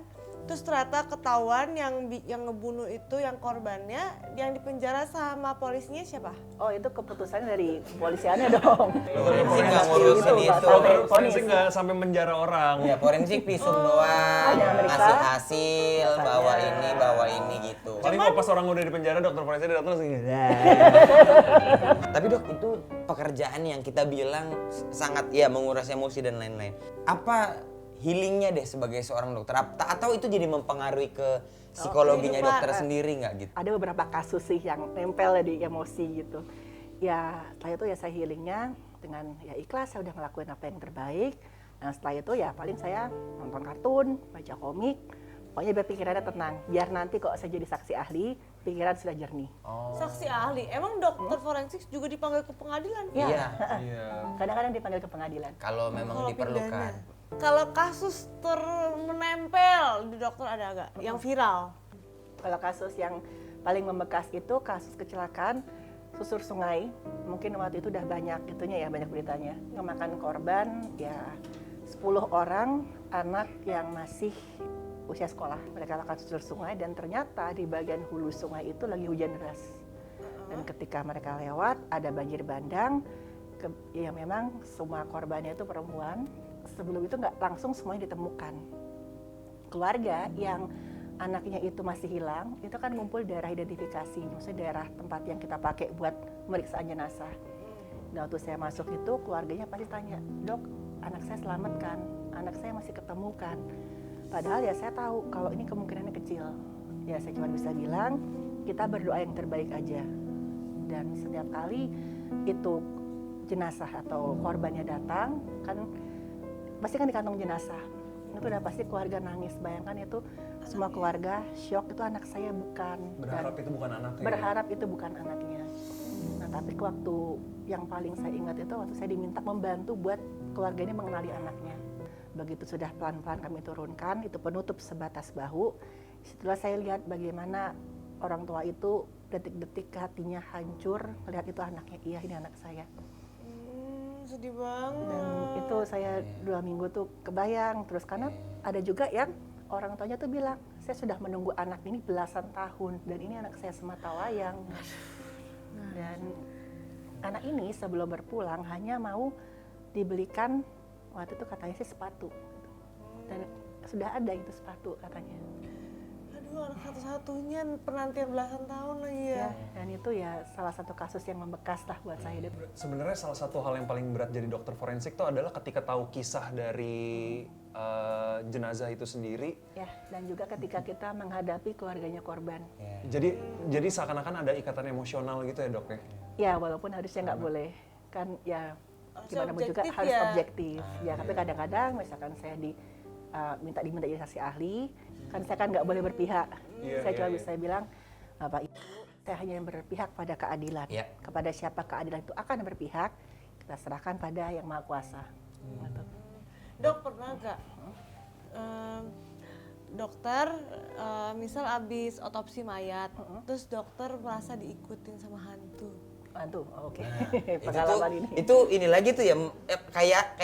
Terus ternyata ketahuan yang ngebunuh itu yang korbannya yang dipenjara sama polisinya siapa? Oh itu keputusannya dari kepolisiannya dong. Forensik nggak ngurusin nggak itu. sampai Forensik vonis. nggak sampai menjara orang. Ya forensik visum doang, Ada mereka. ngasih hasil, Biasanya. bawa ini gitu. Paling kalau pas orang udah di penjara, dokter forensik datang langsung gini. Tapi dok itu pekerjaan yang kita bilang sangat ya menguras emosi dan lain-lain. Apa healingnya deh sebagai seorang dokter? Atau itu jadi mempengaruhi ke psikologinya kehidupan. dokter sendiri nggak gitu? Ada beberapa kasus sih yang nempel di emosi gitu. Ya setelah itu ya saya healingnya dengan ya ikhlas, saya udah ngelakuin apa yang terbaik. Nah setelah itu ya paling saya nonton kartun, baca komik, pokoknya biar pikirannya tenang. Biar nanti kok saya jadi saksi ahli, pikiran sudah jernih. Saksi ahli. Emang dokter forensik juga dipanggil ke pengadilan? Iya. Iya. Kadang-kadang dipanggil ke pengadilan. Kalau memang Kalau diperlukan. pidana. Kalau kasus menempel di dokter ada nggak? Yang viral? Kalau kasus yang paling membekas itu kasus kecelakaan susur sungai. Mungkin waktu itu udah banyak itunya ya, banyak beritanya. Ngemakan korban ya 10 orang anak yang masih usia sekolah. Mereka lakukan susur sungai dan ternyata di bagian hulu sungai itu lagi hujan deras. Dan ketika mereka lewat ada banjir bandang, ya memang semua korbannya itu perempuan. Sebelum itu nggak langsung semuanya ditemukan. Keluarga yang anaknya itu masih hilang, itu kan ngumpul daerah identifikasi, maksudnya daerah tempat yang kita pakai buat pemeriksaan jenazah. Nah, waktu saya masuk itu keluarganya pasti tanya, dok, anak saya selamatkan, anak saya masih ketemukan. Padahal ya saya tahu kalau ini kemungkinannya kecil. Ya saya cuma bisa bilang, kita berdoa yang terbaik aja. Dan setiap kali itu jenazah atau korbannya datang, kan pasti kan di kantong jenazah. Itu udah pasti keluarga nangis. Bayangkan itu semua keluarga shock, itu anak saya bukan. Berharap itu bukan anaknya. Berharap itu bukan anaknya. Nah tapi waktu yang paling saya ingat itu waktu saya diminta membantu buat keluarga ini mengenali anaknya. Begitu sudah pelan-pelan kami turunkan, itu penutup sebatas bahu. Setelah saya lihat bagaimana orang tua itu detik-detik hatinya hancur melihat itu anaknya, iya ini anak saya. Sedih banget. Dan itu saya 2 minggu tuh kebayang terus karena ada juga yang orang tuanya tuh bilang saya sudah menunggu anak ini belasan tahun dan ini anak saya sematawayang. Dan anak ini sebelum berpulang hanya mau dibelikan waktu itu katanya sih sepatu dan sudah ada itu sepatu katanya. Aduh Aduh, anak satu-satunya penantian belasan tahun lagi ya. Ya, dan itu ya salah satu kasus yang membekas lah buat saya. Sebenarnya salah satu hal yang paling berat jadi dokter forensik itu adalah ketika tahu kisah dari jenazah itu sendiri. Ya, dan juga ketika kita menghadapi keluarganya korban. Jadi seakan-akan ada ikatan emosional gitu ya dok ya? Ya, walaupun harusnya nggak boleh. Kan ya gimana pun juga objektif harus ya. objektif. Ya, tapi kadang-kadang misalkan saya diminta jadi saksi ahli, kan saya kan nggak boleh berpihak. Saya cuma bisa bilang, Bapak Ibu, saya hanya berpihak pada keadilan. Iya. Kepada siapa keadilan itu akan berpihak, kita serahkan pada Yang Maha Kuasa. Gitu. Dok, pernah nggak dokter misal abis otopsi mayat, terus dokter merasa diikutin sama hantu? Hantu, oke. Nah, itu ini lagi tuh ya kayak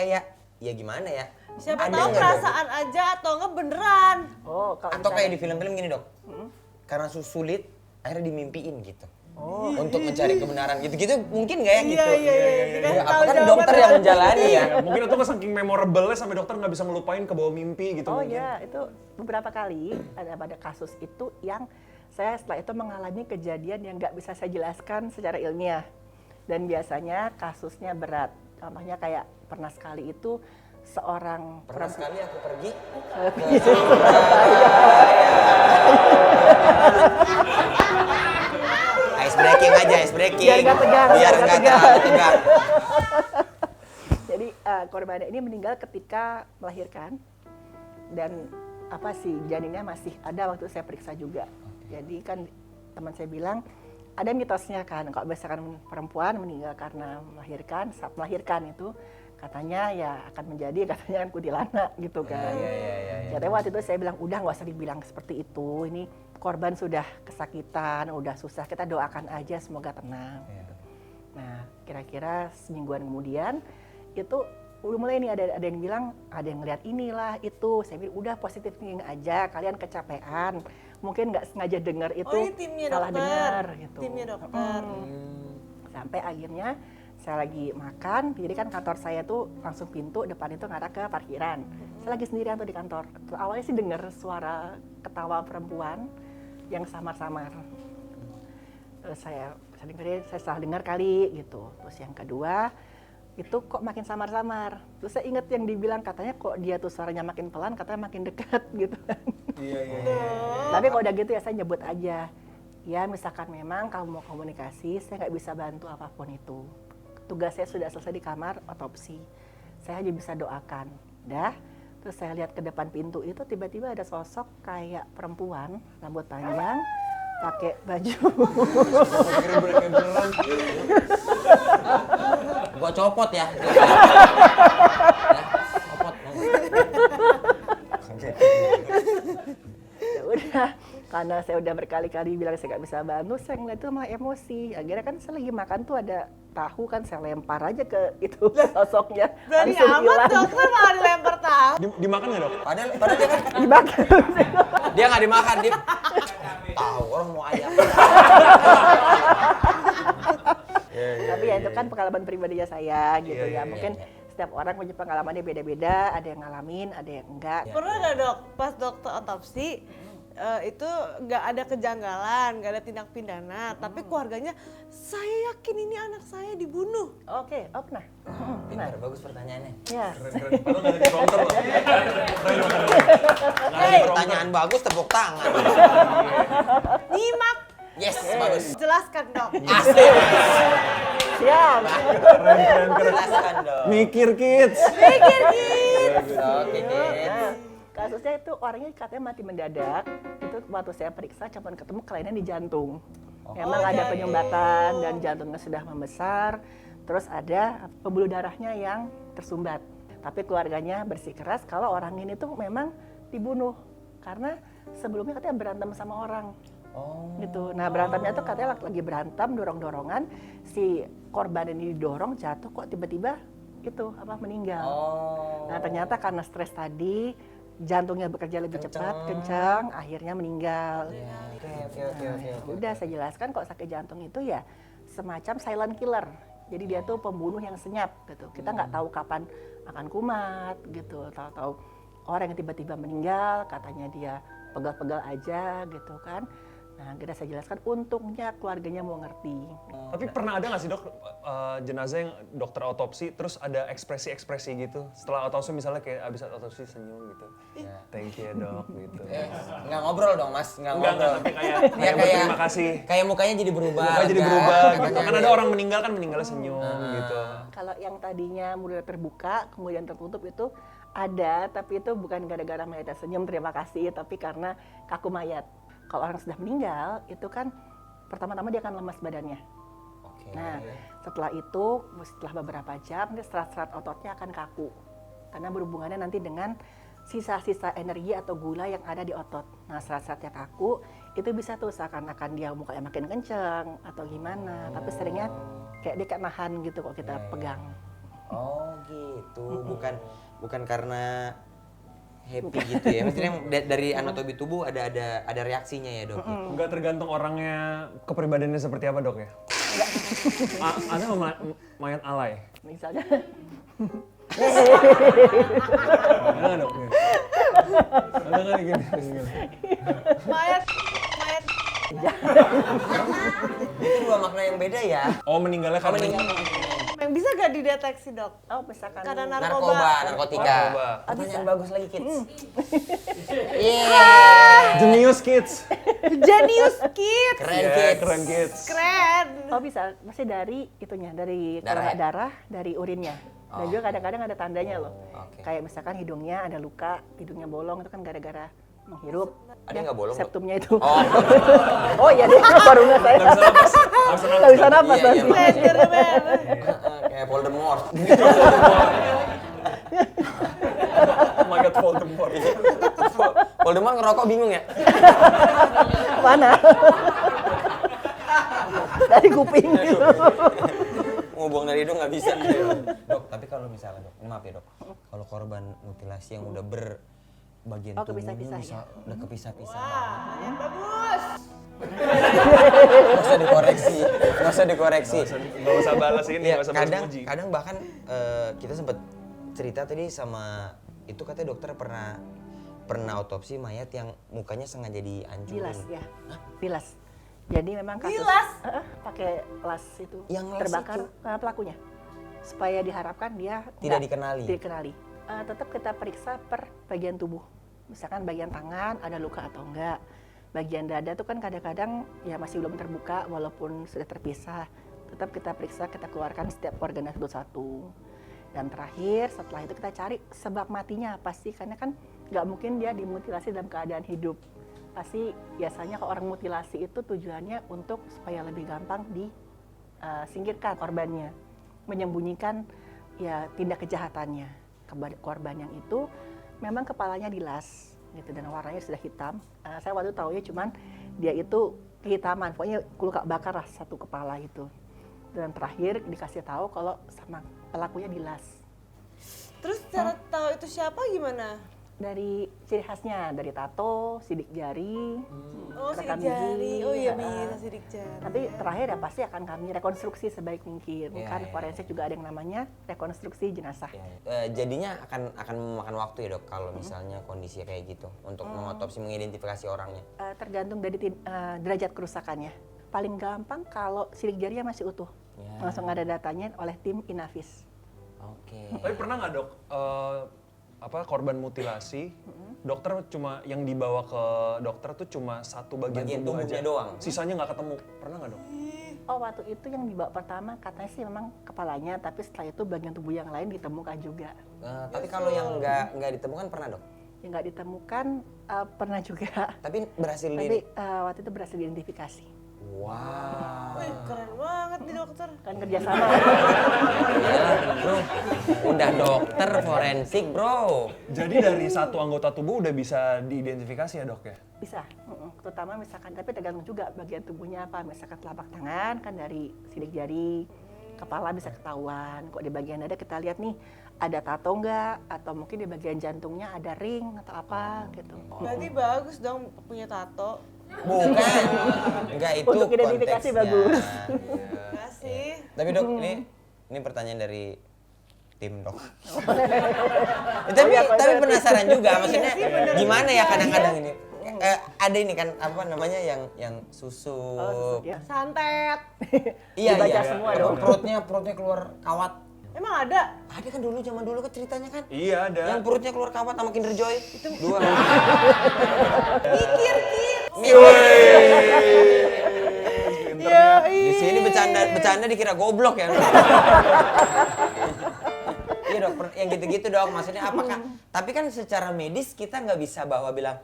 ya gimana ya? Siapa Ada tahu nggak, perasaan aja atau enggak beneran. Oh, kalau atau kayak misalnya- di film-film gini dok, karena sulit akhirnya dimimpiin gitu. Oh. Untuk mencari kebenaran gitu-gitu mungkin nggak ya gitu? Iya. Dikasih Ya, tahu apa kan jawaban dokter yang apa. menjalani ya? Ya, mungkin itu kan saking memorable-nya sampai dokter nggak bisa ngelupain ke bawah mimpi gitu. Oh mungkin. ya, itu beberapa kali ada pada kasus itu yang saya setelah itu mengalami kejadian yang nggak bisa saya jelaskan secara ilmiah. Dan biasanya kasusnya berat. Contohnya kayak pernah sekali itu seorang Pernah sekali aku pergi ice breaking aja, ice breaking. Biar nggak tegang, Biar nggak nggak tegang. terlalu tegang. Jadi korban ini meninggal ketika melahirkan dan janinnya masih ada waktu saya periksa juga. Jadi kan teman saya bilang ada mitosnya kan kalau misalkan perempuan meninggal karena melahirkan, saat melahirkan itu katanya ya akan menjadi katanya kan kuntilanak gitu kan. Jadi waktu itu saya bilang udah nggak usah dibilang seperti itu. Ini korban sudah kesakitan, udah susah, kita doakan aja semoga tenang. Gitu. Nah kira-kira semingguan kemudian itu udah mulai nih ada yang bilang ada yang ngeliat inilah itu. Saya bilang udah positif thinking aja, kalian kecapean, mungkin nggak sengaja dengar itu Oh, ini timnya salah dokter. dengar gitu. Timnya dokter. Sampai akhirnya saya lagi makan, jadi kan kantor saya tuh langsung pintu depan itu ngarah ke parkiran. Saya lagi sendirian tuh di kantor. Tuh, awalnya sih dengar suara ketawa perempuan yang samar-samar. Terus saya dengerin, saya salah dengar kali gitu. Terus yang kedua itu kok makin samar-samar. Terus saya inget yang dibilang katanya kok dia tuh suaranya makin pelan, katanya makin dekat gitu kan. Tapi kalau udah gitu ya saya nyebut aja. Ya misalkan memang kamu mau komunikasi, saya nggak bisa bantu apapun itu. Tugas saya sudah selesai di kamar otopsi. Saya hanya bisa doakan. Dah. Terus saya lihat ke depan pintu itu tiba-tiba ada sosok kayak perempuan, rambut panjang, pakai baju. Gua copot ya. Copot. Ya udah, karena saya udah berkali-kali bilang saya nggak bisa bantu, saya ngeliat itu malah emosi. Akhirnya kan saya lagi makan tuh ada tahu kan, saya lempar aja ke itu sosoknya. Berani Langsung amat hilang. dokter malah dilempar tahu. Dimakan nggak dok? Padahal dia kan Dimakan. dia nggak dimakan, dia tahu orang mau ayam. Tapi ya itu kan pengalaman pribadinya saya gitu Iya, ya. Mungkin setiap orang punya pengalamannya beda-beda, ada yang ngalamin, ada yang enggak. Pernah nggak dok pas dokter otopsi itu nggak ada kejanggalan, nggak ada tindak pidana, tapi keluarganya saya yakin ini anak saya dibunuh. Oke, oh pernah. Pintar, bagus pertanyaannya. Ya. Keren. Padahal nggak ada di prompter loh. Pertanyaan bagus, tepuk tangan. Nyimak, Yes, bagus. jelaskan dok. Asik. Siap. Keren. Jelaskan dong. Mikir kids. Pikir gitu. Oke, kids. Nah, kasusnya itu orangnya katanya mati mendadak. Itu waktu saya periksa cuma ketemu kelainan di jantung. Memang ada penyumbatan dan jantungnya sudah membesar. Terus ada pembuluh darahnya yang tersumbat. Tapi keluarganya bersikeras kalau orang ini tuh memang dibunuh. Karena sebelumnya katanya berantem sama orang. Gitu. Nah berantemnya tuh katanya lagi berantem, dorong-dorongan. Si korban ini didorong, jatuh kok tiba-tiba itu meninggal. Nah ternyata karena stres tadi, jantungnya bekerja lebih cepat, kencang, akhirnya meninggal. Oke. Udah saya jelaskan kok sakit jantung itu ya semacam silent killer. Jadi dia tuh pembunuh yang senyap gitu. Kita nggak tahu kapan akan kumat gitu. Tahu-tahu orang yang tiba-tiba meninggal, katanya dia pegal-pegal aja gitu kan. Nah, kita saya jelaskan untungnya keluarganya mau ngerti. Tapi pernah ada nggak sih dok jenazah yang dokter otopsi terus ada ekspresi-ekspresi gitu setelah otopsi misalnya kayak abis otopsi senyum gitu, thank you ya dok gitu. Nggak ngobrol dong mas, nggak Enggak, ngobrol. tapi kayak Ya, berterima kasih. Kayak mukanya jadi berubah. Mukanya jadi lega, berubah gitu. katanya Kan ada orang meninggal kan meninggalnya senyum gitu. Kalau yang tadinya mudah terbuka kemudian tertutup itu ada, tapi itu bukan gara-gara mayatnya senyum terima kasih, tapi karena kaku mayat. Kalau orang sudah meninggal itu kan pertama-tama dia akan lemas badannya. Oke. Nah, setelah itu, setelah beberapa jam, serat-serat ototnya akan kaku. Karena berhubungannya nanti dengan sisa-sisa energi atau gula yang ada di otot. Nah, serat-seratnya kaku, itu bisa tuh seakan-akan dia mukanya makin kenceng atau gimana. Tapi seringnya kayak dia kayak nahan gitu kalau kita pegang. Oh gitu, bukan karena happy gitu ya. Maksudnya dari anatomi tubuh ada reaksinya ya dok. Enggak tergantung orangnya kepribadiannya seperti apa dok ya? Ada mayat alay? Misalnya, Ada nggak dok? Ada nggak nih gini? Mayat Itu dua makna yang beda ya. Oh meninggalnya karena yang bisa gak dideteksi dok? oh misalkan Karena Narkoba, narkotika. Narkoba. Pertanyaan bagus lagi kids. Jenius kids. Genius kids. Keren Ya, kids. keren kids. Keren. oh bisa, masih dari itunya, dari Darah kalau nggak ya? darah, dari urinnya. Dan juga kadang-kadang ada tandanya loh. Oke. Kayak misalkan hidungnya ada luka, hidungnya bolong itu kan gara-gara menghirup. Ada yang nggak bolong, Dok? Septumnya itu. Oh. Oh iya deh, baru nggak saya. Nggak bisa napas Iya, iya, nanti. Slenderman. Kayak Voldemort. Oh my god, Voldemort. Voldemort ngerokok bingung ya? Mana? Dari kuping gitu. Mau buang dari hidung nggak bisa. Dok, tapi kalau misalnya dok, maaf ya dok, kalau korban mutilasi yang udah berbagian Oh, tubuhnya kepisah-pisah bisa ya? udah kepisah-pisah. Yang bagus. Nggak usah dikoreksi, nggak usah dikoreksi. Nggak usah balas ini, Iya, nggak usah balas kadang puji. kadang bahkan kita sempat cerita tadi sama itu katanya dokter pernah otopsi mayat yang mukanya sengaja dihancurin. Bilas ya. Bilas. Jadi memang kasus Bilas? pakai las itu Yang las terbakar itu? pelakunya. Supaya diharapkan dia Tidak nggak dikenali? Dikenali. Tetap kita periksa per bagian tubuh. Misalkan bagian tangan ada luka atau enggak. Bagian dada tuh kan kadang-kadang ya masih belum terbuka walaupun sudah terpisah. Tetap kita periksa, kita keluarkan setiap organ satu-satu. Dan terakhir setelah itu kita cari sebab matinya apa sih, karena kan nggak mungkin dia dimutilasi dalam keadaan hidup. Pasti biasanya kalau orang mutilasi itu tujuannya untuk supaya lebih gampang disingkirkan korbannya, menyembunyikan ya tindak kejahatannya. Korban yang itu memang kepalanya dilas gitu dan warnanya sudah hitam. Saya waktu itu taunya cuman dia itu kehitaman, pokoknya luka bakar lah satu kepala itu. Dan terakhir dikasih tahu kalau sama pelakunya dilas. Terus cara tahu itu siapa gimana? Dari ciri khasnya, dari tato, sidik jari, Oh, rekam sidik jari. gigi. Oh iya Heeh. bisa sidik jari. Tapi terakhir ya pasti akan kami rekonstruksi sebaik mungkin. Iya, Kan iya, forensik juga ada yang namanya rekonstruksi jenazah. Jadinya akan memakan waktu ya dok kalau misalnya kondisi kayak gitu untuk mengotopsi mengidentifikasi orangnya. Tergantung dari derajat kerusakannya. Paling gampang kalau sidik jarinya masih utuh. Ya. Langsung ada datanya oleh tim Inavis. Oke. Tapi pernah nggak dok, korban mutilasi, dokter cuma yang dibawa ke dokter tuh cuma satu bagian tubuh tubuhnya aja, doang. sisanya nggak ketemu, pernah nggak dok? Oh waktu itu yang dibawa pertama katanya sih memang kepalanya, tapi setelah itu bagian tubuh yang lain ditemukan juga. Tapi kalau yang nggak ditemukan pernah dok? Yang nggak ditemukan pernah juga. Tapi berhasil Tapi waktu itu berhasil diidentifikasi. Wow. Wih, keren banget nih dokter. Kan kerjasama. Bro, udah dokter forensik bro. Jadi dari satu anggota tubuh udah bisa diidentifikasi ya dok ya? Bisa, terutama misalkan, tapi tergantung juga bagian tubuhnya apa. Misalkan telapak tangan kan dari sidik jari, kepala bisa ketahuan. Kok di bagian dada kita lihat nih ada tato nggak, atau mungkin di bagian jantungnya ada ring atau apa gitu. Berarti bagus dong punya tato. Bukan. Enggak itu Untuk identifikasi konteksnya. bagus. Enggak sih. Tapi dok, ini pertanyaan dari tim dok. Tapi penasaran juga, maksudnya Iya sih, bener gimana ya juga. kadang-kadang ini. ada ini kan apa namanya yang susuk. Ya. Santet. Iya Dibaca iya. semua Apa, dong. perutnya keluar kawat. Emang ada? Ada kan dulu zaman dulu kan ceritanya kan. Iya ada. Yang perutnya keluar kawat sama Kinder Joy. Itu dua. Mikir. Pinternya. Di sini bercanda dikira goblok ya. Iya dok, yang gitu-gitu dok. Maksudnya apakah? Tapi kan secara medis kita nggak bisa bilang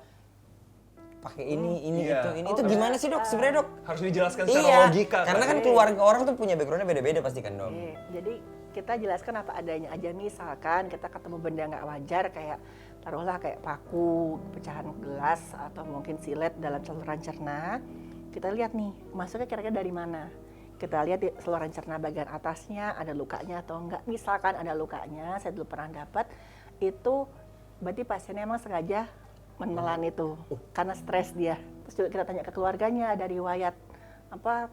pakai ini Iya. itu gimana sih dok? Sebenarnya dok? Harus dijelaskan secara Iya, logika. karena kan keluarga orang tuh punya backgroundnya beda-beda pasti kan dok. Oke, jadi kita jelaskan apa adanya aja. Misalkan kita ketemu benda nggak wajar kayak taruhlah kayak paku, pecahan gelas atau mungkin silet dalam saluran cerna. Kita lihat nih masuknya kira-kira dari mana. Kita lihat di saluran cerna bagian atasnya ada lukanya atau enggak. Misalkan ada lukanya, saya dulu pernah dapat itu berarti pasiennya emang sengaja menelan itu karena stres dia. Terus juga kita tanya ke keluarganya ada riwayat apa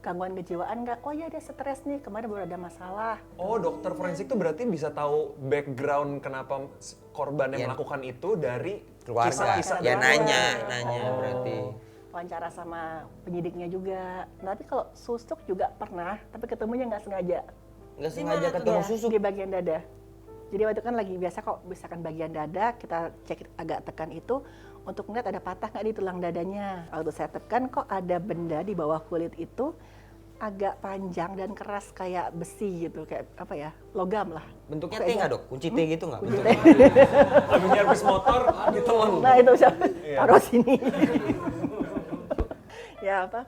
gangguan kejiwaan nggak? Oh ya dia stres nih, kemarin baru ada masalah. Oh, dokter forensik tuh berarti bisa tahu background kenapa korban yang Iya. melakukan itu dari Keluarga. kisah-kisah Ya dari nanya keluarga. berarti. Wawancara sama penyidiknya juga. Tapi kalau susuk juga pernah, tapi ketemunya nggak sengaja Nggak sengaja ketemu Ya, susuk. di bagian dada. Jadi waktu itu kan lagi biasa kok misalkan bagian dada kita cek agak tekan itu untuk melihat ada patah nggak di tulang dadanya. Waktu saya tekan kok ada benda di bawah kulit itu agak panjang dan keras kayak besi gitu, kayak apa ya, logam lah. Bentuknya T Kayaknya. nggak dok? Kunci T gitu nggak? Kunci Bentuknya? Habis nyervis motor ditelan. Nah itu bisa Iya. taruh sini. Ya apa?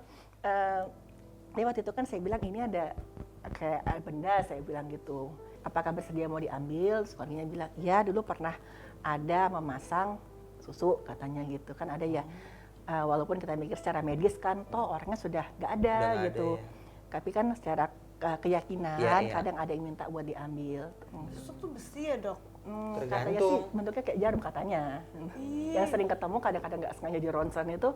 Jadi waktu itu kan saya bilang ini ada kayak benda, saya bilang gitu. Apakah bersedia mau diambil? Suaminya bilang, ya dulu pernah ada memasang susu katanya gitu kan ada ya. Walaupun kita mikir secara medis kan, toh orangnya sudah nggak ada Udah nggak gitu. ada, ya. Tapi kan secara keyakinan Iya, iya. kadang ada yang minta buat diambil. Susuk tuh besi ya dok? Katanya sih bentuknya kayak jarum katanya. Yang sering ketemu kadang-kadang nggak sengaja di ronsen itu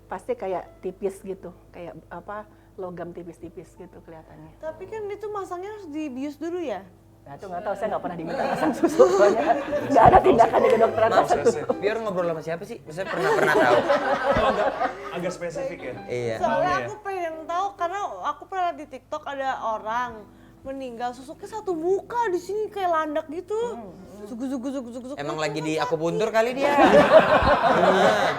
pasti kayak tipis gitu, kayak apa logam tipis-tipis gitu kelihatannya. Tapi kan itu masangnya harus dibius dulu ya? Nah itu nggak tahu, saya nggak pernah diminta pasang susu soalnya nggak ada tindakan di kedokteran pasang susu. Pior ngobrol sama siapa sih? Saya pernah tahu. Oh, agak spesifik ya. Iya. Soalnya Maunya ya? aku pengen tahu karena aku pernah lihat di TikTok ada orang meninggal susuknya satu muka di sini kayak landak gitu. Zugu. Emang lagi di akupuntur kali dia.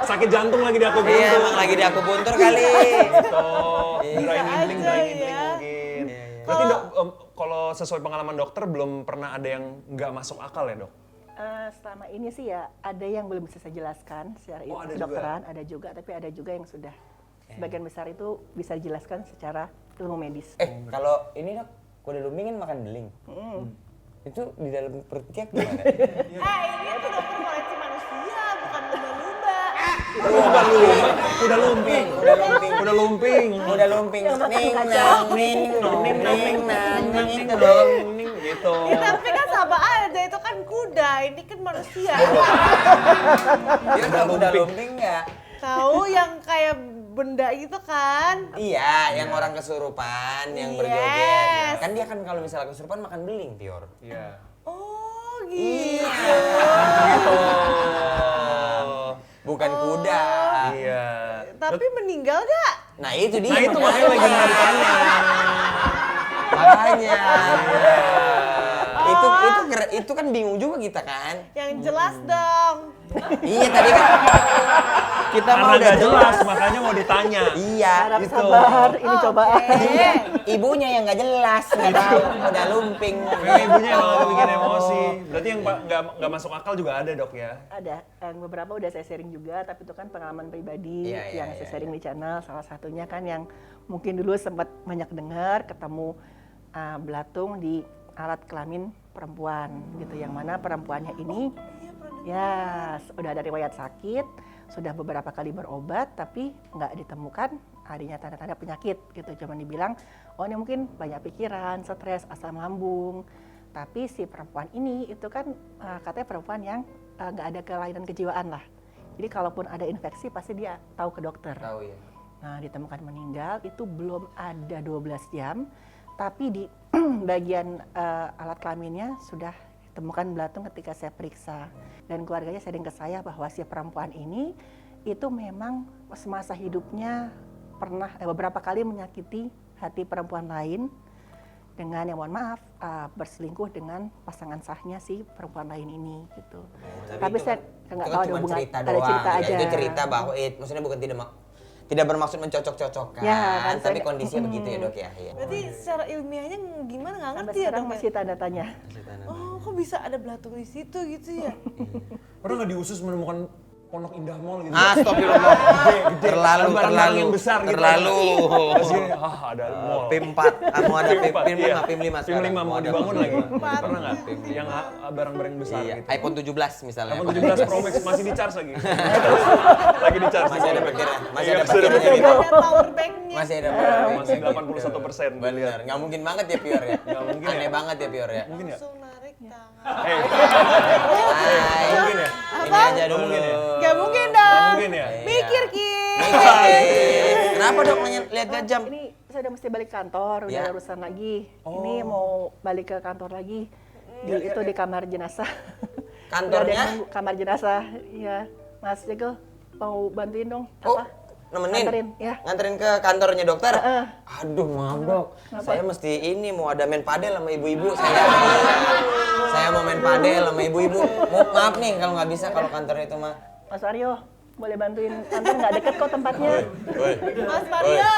Sakit jantung lagi di aku Iya, emang lagi di akupuntur kali. Gitu. Iya. Dry needling aja mungkin. ya. Berarti dok, kalau sesuai pengalaman dokter belum pernah ada yang nggak masuk akal ya dok? Selama ini sih ya ada yang belum bisa saya jelaskan secara Oh, ada kedokteran, ada juga, tapi ada juga yang sudah sebagian besar itu bisa dijelaskan secara ilmu medis. Kalau ini dok, kuda lumbing kan makan beling. Itu di dalam perut kita gimana? Ini tuh dokter forensik manusia, bukan lumba-lumba. Udah lumping. Udah lumping. Ning nang itu dong. Gitu. Ya, tapi kan sama aja, itu kan kuda, ini kan manusia. Dia udah lumping nggak? Tahu yang kayak benda itu kan? Iya, yang orang kesurupan, yang Yes. berjoget. Kan dia kan kalau misalnya kesurupan makan beling, Pior. Iya. Oh Iya. gitu. Bukan kuda. Iya. Tapi meninggal gak? Nah itu dia. Nah itu makanya lagi mau ditanya. Makanya. Itu kan bingung juga kita kan. Yang jelas dong. Iya tadi kan kita Karena mau udah nggak jelas, makanya mau ditanya. Iya. Harap gitu. sabar, ini cobaan. Ibunya yang nggak jelas, nggak tahu, udah lumping. Memang ibunya emang bikin emosi. Berarti yang nggak masuk akal juga ada dok ya? Ada, yang beberapa udah saya sharing juga, tapi itu kan pengalaman pribadi Iya, yang iya, saya iya, sharing di channel. Salah satunya kan yang mungkin dulu sempat banyak dengar, ketemu belatung di alat kelamin perempuan gitu, yang mana perempuannya ini ya udah ada riwayat sakit, sudah beberapa kali berobat, tapi nggak ditemukan adanya tanda-tanda penyakit gitu. Cuman dibilang, oh ini mungkin banyak pikiran, stres, asam lambung. Tapi si perempuan ini itu kan katanya perempuan yang nggak ada kelainan kejiwaan lah. Jadi kalaupun ada infeksi pasti dia tahu ke dokter. Tahu ya. Nah ditemukan meninggal itu belum ada 12 jam, tapi di bagian alat kelaminnya sudah ditemukan belatung ketika saya periksa. Dan keluarganya sharing ke saya bahwa si perempuan ini itu memang semasa hidupnya pernah beberapa kali menyakiti hati perempuan lain dengan yang mohon maaf berselingkuh dengan pasangan sahnya si perempuan lain ini gitu. Tapi saya nggak tahu ada cuma hubungan, cerita ada doang. cerita Ya, aja. itu cerita bahwa maksudnya bukan tidak bermaksud mencocok-cocokkan, Ya, kan, tapi saya- kondisinya begitu ya dok ya. Iya. Berarti secara ilmiahnya gimana nggak Sampai ngerti ya sekarang dok? masih tanda tanya. Oh kok bisa ada belatung di situ gitu ya? Pernah nggak di usus menemukan Pondok Indah Mall gitu? Astagfirullah. Terlalu Barang-barang yang besar gitu. terlalu. Terus gini, ada mall. PIM 4, mau ada PIM 5, Iya. PIM 5 PIM 5 mau ada dibangun PIM lagi. 5. Pernah nggak? Yang barang-barang besar Iya, gitu. iPhone 17 misalnya. iPhone 17 Pro Max masih di charge lagi. Lagi di charge. Masih ada pikirnya, masih Iya, ada sudah pikirnya. Masih ada power banknya. Masih ada Masih 81%. Bener, nggak mungkin banget ya Pior ya. Nggak mungkin Aneh ya. banget ya Pior ya. Mungkin ya? Langsung narik tangan. Hey, Hai. mungkin ya? Ini aja dulu. Mungkin ya? Gak mungkin dong. Mungkin ya? Mikir Ki. Mikir. Kenapa dok lihat jam? Ini saya udah mesti balik kantor, udah Ya. ada urusan lagi. Ini mau balik ke kantor lagi. Itu di kamar jenazah. Kantornya? Udah ada yang nunggu kamar jenazah. Iya, Mas Jegel mau bantuin dong. Oh, Apa? nemenin? Nganterin, ya. Nganterin ke kantornya dokter? Aduh, maaf dok. Saya mesti ini mau ada main padel sama ibu-ibu. Saya mau main padel sama ibu-ibu. Maaf nih kalau nggak bisa kalau kantornya itu mah. Mas Aryo, boleh bantuin kantor nggak deket kok tempatnya. Mas Mario.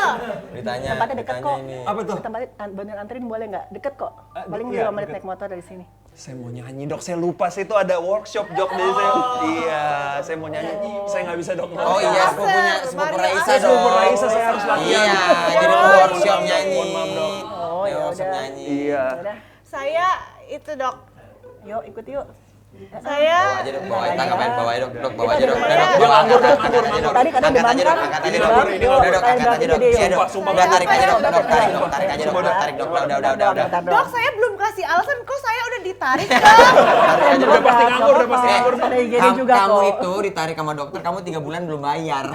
Ditanya, Tempatnya deket ditanya kok. ini. Apa tuh? Tempatnya bantuin anterin boleh nggak? Deket kok. Paling iya, 5 menit deket. naik motor dari sini. Saya mau nyanyi dok, saya lupa sih itu ada workshop jok dari saya. Iya, saya mau nyanyi. Saya nggak bisa dok. Oh iya, sepupu Mario Raisa Aser. dong. Sepupu Raisa saya harus latihan. Iya, jadi mau workshop nyanyi. Mohon maaf dok. Oh, ya Workshop udah. nyanyi. Iya. Udah, Saya itu dok. yuk ikut yuk. Saya Bawa aja dok, bawa aja tangan, bawa aja dok, bawa aja dok. Kita Udah, dok, dengerin. bawa angkat, Nganggur, angkat aja dok. Tadi kadang Angkat aja demam dok, kan? angkat aja Yuk, dok. yuk, Udah dok, saya angkat aja ganti dok. dia, Iya yuk. dok, Sumpah, udah tarik aja dok, Sumpah, dok, tarik Sumpah. dok, tarik aja dok, Sumpah, dok, tarik dok, udah. dok saya belum kasih alasan kok saya udah ditarik dok. Udah pasti nganggur, udah pasti nganggur. Ada IGD juga Kamu kok. itu ditarik sama dokter, kamu 3 bulan belum bayar.